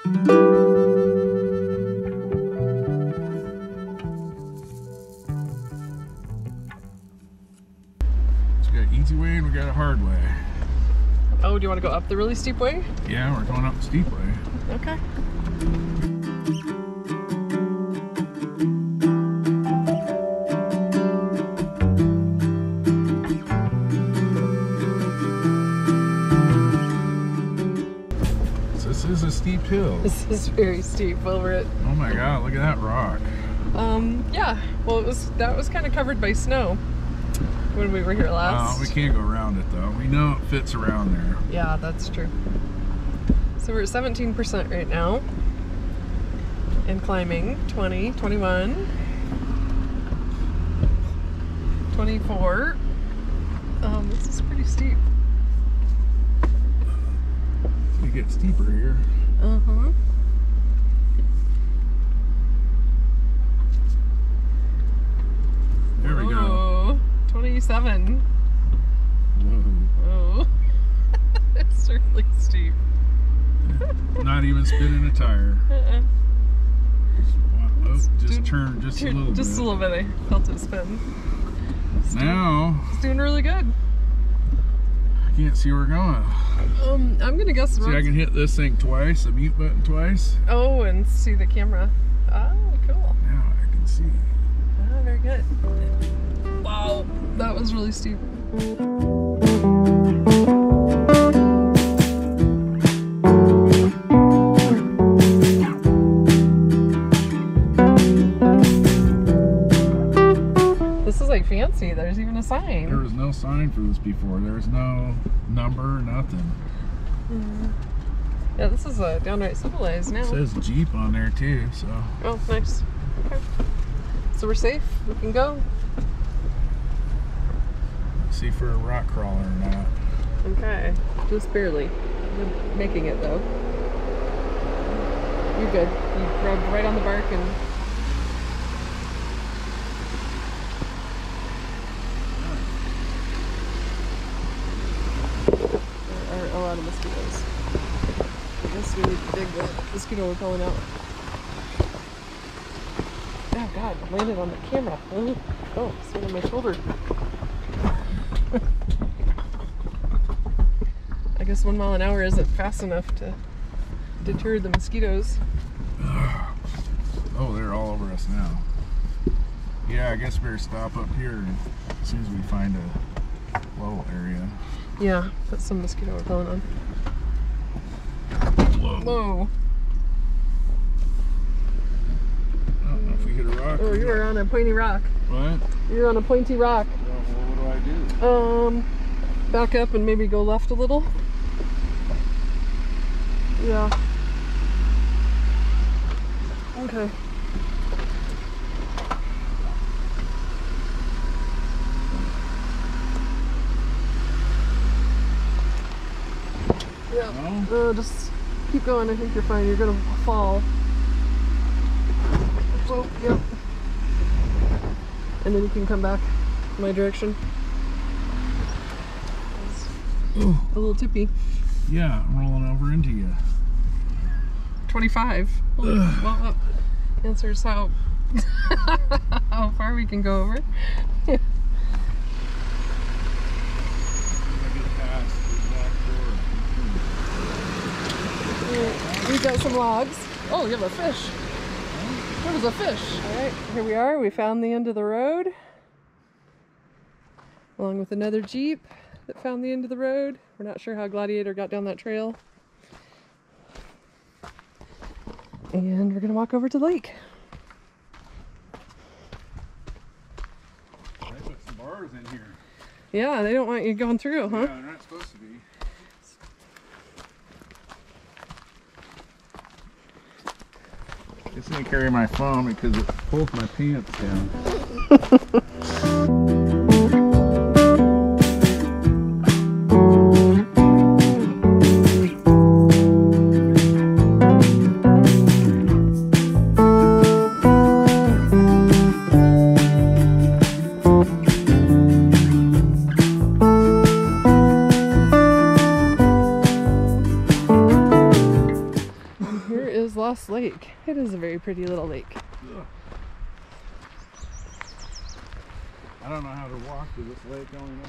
We got an easy way and we got a hard way. Oh, do you want to go up the really steep way? Yeah, we're going up the steep way. Okay. This is a steep hill. This is very steep. Well, we're at... Oh my god, look at that rock. Yeah. Well, that was kind of covered by snow when we were here last. We can't go around it though. We know it fits around there. Yeah, that's true. So we're at 17% right now. And climbing 20, 21, 24. This is pretty steep. It's gonna get steeper here. Uh-huh. There we go. 27. Whoa. Oh. It's really steep. Not even spinning a tire. Uh-uh. Oh, just turn just a little bit. Just a little bit. I felt it spin. Now It's doing really good. I can't see where we're going. I'm gonna guess. See, I can hit this thing twice, the mute button twice. Oh, and see the camera. Oh, cool. Now I can see. Oh, very good. Wow, that was really steep. This is like fancy. There's even a sign. There was no sign for this before. There was no number, nothing. Yeah, this is downright civilized now. It says Jeep on there too, so. Oh, nice. Okay. So we're safe. We can go. Let's see for a rock crawler or not. Okay. Just barely. We're making it though. You're good. You rubbed right on the bark and... There are a lot of mosquitoes. I guess we need to dig the mosquito repellent out. Oh god, I landed on the camera. Oh, it's on my shoulder. I guess 1 mile an hour isn't fast enough to deter the mosquitoes. Oh, they're all over us now. Yeah, I guess we better stop up here as soon as we find a low area. Yeah, put some mosquito repellent on. Whoa. Whoa. I don't know if we hit a rock. Oh, you were on a pointy rock. What? You're on a pointy rock. Well, what do I do? Back up and maybe go left a little. Yeah. Okay. Yeah. No? Just keep going. I think you're fine. You're gonna fall. Whoa, yep. And then you can come back my direction. Ooh. A little tippy. Yeah, I'm rolling over into you. 25. Well, answers how how far we can go over. We've got some logs. Oh, you have a fish. There was a fish. All right, here we are. We found the end of the road, along with another Jeep that found the end of the road. We're not sure how Gladiator got down that trail. And we're gonna walk over to the lake. They put some bars in here. Yeah, they don't want you going through, huh? Yeah, they're not supposed to be. Just gonna carry my phone because it pulls my pants down. Lost Lake. It is a very pretty little lake. Ugh. I don't know how to walk to this lake, I only know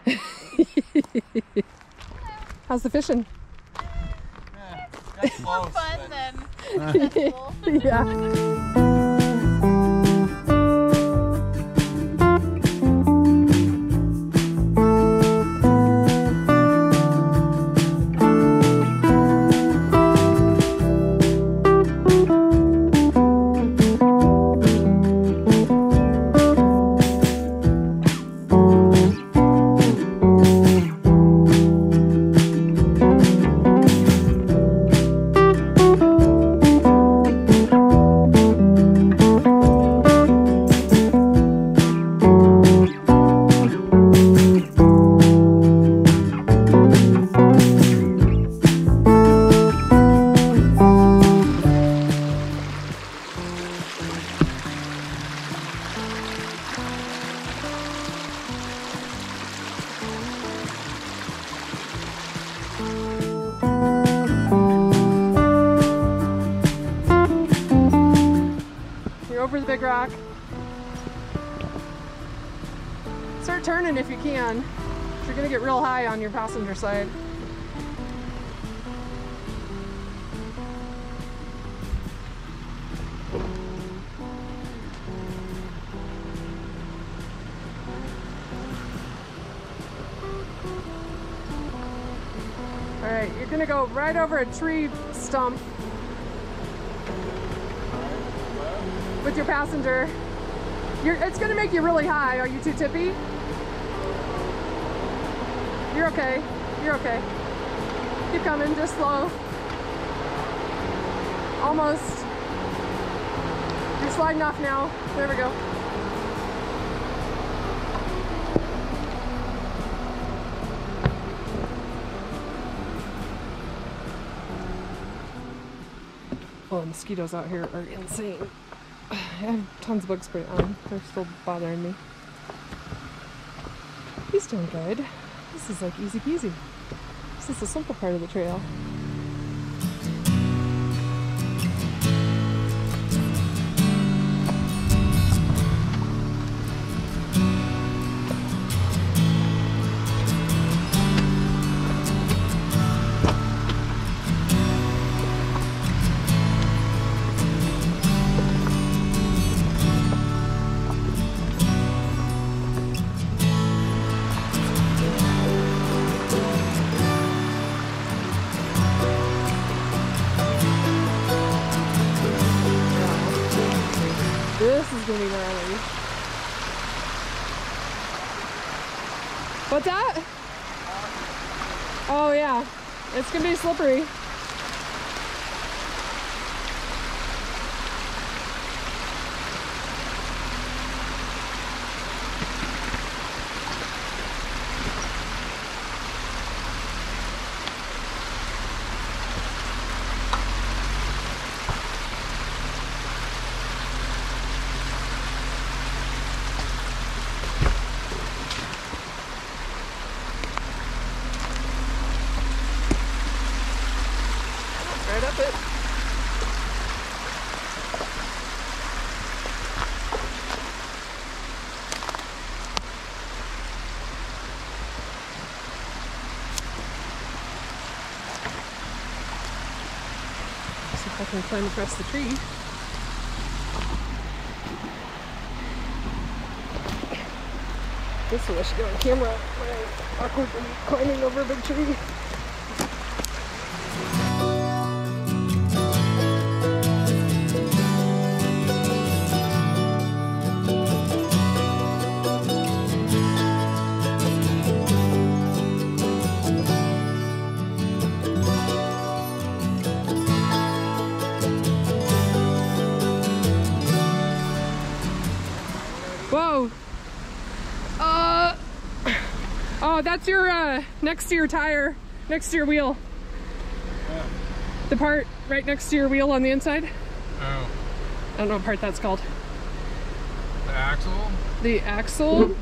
how to ride. How's the fishing? That's more fun than Yeah. Over the big rock. Start turning if you can. You're gonna get real high on your passenger side. All right, you're gonna go right over a tree stump with your passenger. It's gonna make you really high. Are you too tippy? You're okay. You're okay. Keep coming, just slow. Almost. You're sliding off now. There we go. Oh, the mosquitoes out here are insane. I have tons of bug spray on. They're still bothering me. He's doing good. This is like easy peasy. This is the simple part of the trail. This is gonna be gnarly. What's that? Oh yeah, it's gonna be slippery. Right up it. See if I can climb across the tree. This one I should get on camera when I'm awkwardly climbing over a big tree. Whoa. Oh, that's your, next to your tire, next to your wheel. Yeah. The part right next to your wheel on the inside. Oh. I don't know what part that's called. The axle? The axle? Do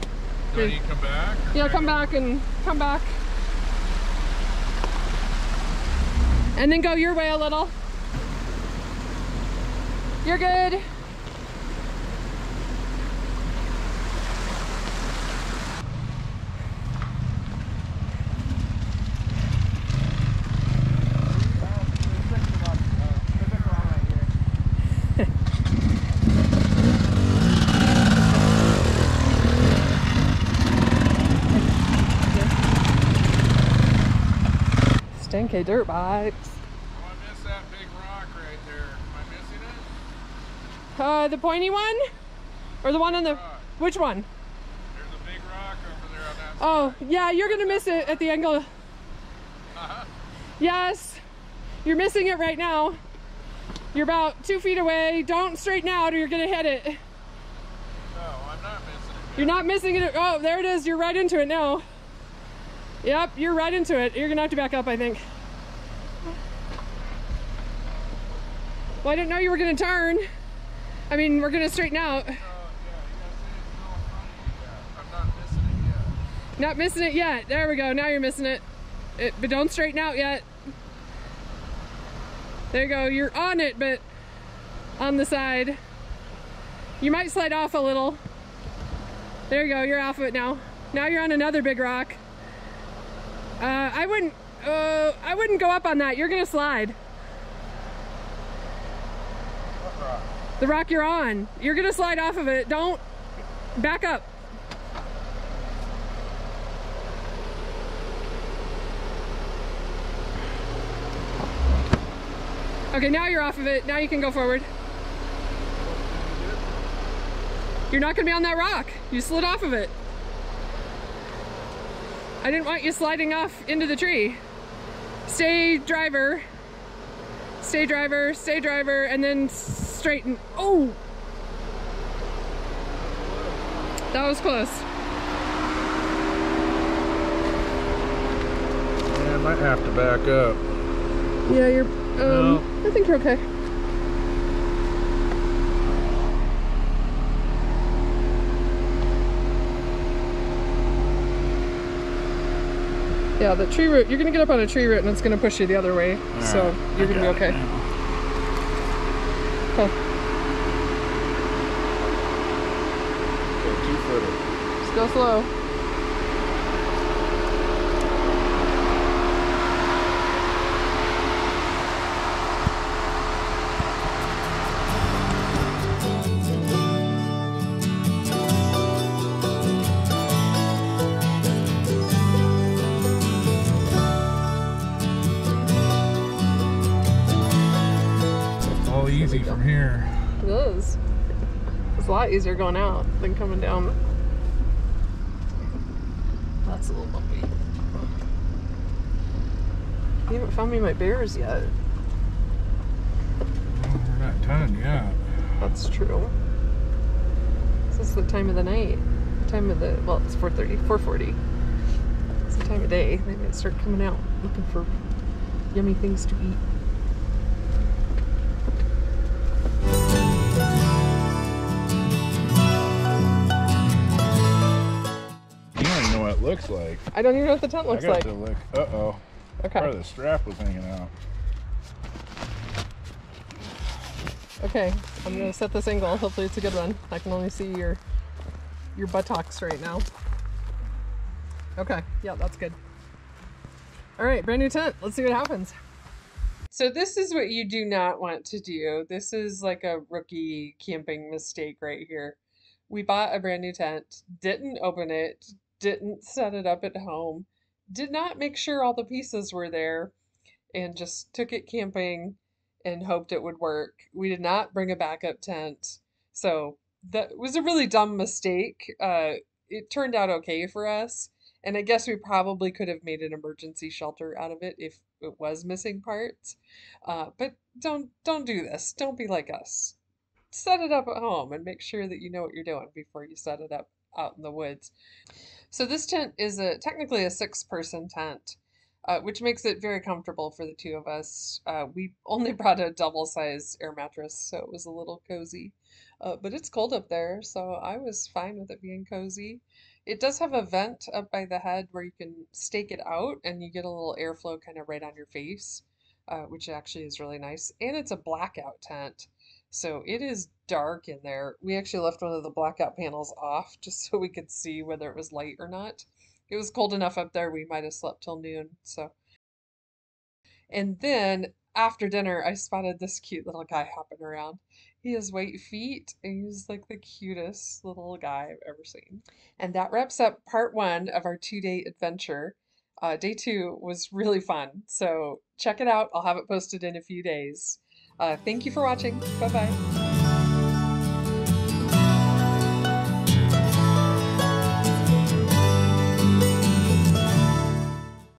I need to come back? Yeah, come back and come back. And then go your way a little. You're good. Stinky dirt bikes. Oh, I missed that big rock right there. Am I missing it? The pointy one? Or the one on the... Which one? There's a big rock over there on that Oh, yeah, you're gonna miss it at the angle. Uh-huh. Yes, you're missing it right now. You're about 2 feet away. Don't straighten out or you're gonna hit it. No, I'm not missing it. You're not missing it. Oh, there it is. You're right into it now. Yep, you're right into it. You're gonna have to back up, I think. Well, I didn't know you were gonna turn. I mean, we're gonna straighten out. Oh, yeah, you gotta say it's still in front of me. I'm not missing it yet. Not missing it yet. There we go. Now you're missing it. But don't straighten out yet. There you go. You're on it, but on the side. You might slide off a little. There you go. You're off of it now. Now you're on another big rock. I wouldn't go up on that. You're gonna slide. What rock? The rock you're on. You're gonna slide off of it. Don't back up. Okay, now you're off of it. Now you can go forward. You're not gonna be on that rock. You slid off of it. I didn't want you sliding off into the tree. Stay driver. Stay driver, stay driver, and then straighten. Oh! That was close. Yeah, I might have to back up. Yeah, you're, No. I think you're okay. Yeah, the tree root, you're gonna get up on a tree root and it's gonna push you the other way. So you're gonna be okay. Okay. Okay, 2-footer. Just go slow. All easy from here. It is. It's a lot easier going out than coming down. That's a little bumpy. You haven't found me my bears yet. Well, we're not done yet. That's true. This is the time of the night. Time of the, well, it's 4:30, 4:40. It's the time of day. They might start coming out looking for yummy things to eat. You don't even know what it looks like. I don't even know what the tent looks I got like. to look. Uh-oh. Okay. Part of the strap was hanging out. Okay, I'm gonna set this angle. Hopefully it's a good one. I can only see your buttocks right now. Okay, yeah, that's good. All right, brand new tent. Let's see what happens. So this is what you do not want to do. This is like a rookie camping mistake right here. We bought a brand new tent, didn't open it, didn't set it up at home, did not make sure all the pieces were there, and just took it camping and hoped it would work. We did not bring a backup tent. So that was a really dumb mistake. It turned out okay for us. And I guess we probably could have made an emergency shelter out of it if it was missing parts. But don't do this. Don't be like us. Set it up at home and make sure that you know what you're doing before you set it up out in the woods. So this tent is technically a 6-person tent, which makes it very comfortable for the two of us. We only brought a double-size air mattress, so it was a little cozy. But it's cold up there, so I was fine with it being cozy. It does have a vent up by the head where you can stake it out and you get a little airflow kind of right on your face, which actually is really nice. And it's a blackout tent. So it is dark in there. We actually left one of the blackout panels off just so we could see whether it was light or not. It was cold enough up there we might have slept till noon. So, and then after dinner, I spotted this cute little guy hopping around. He has white feet and he's like the cutest little guy I've ever seen. And that wraps up part one of our 2-day adventure. Day two was really fun. So check it out. I'll have it posted in a few days. Thank you for watching. Bye bye.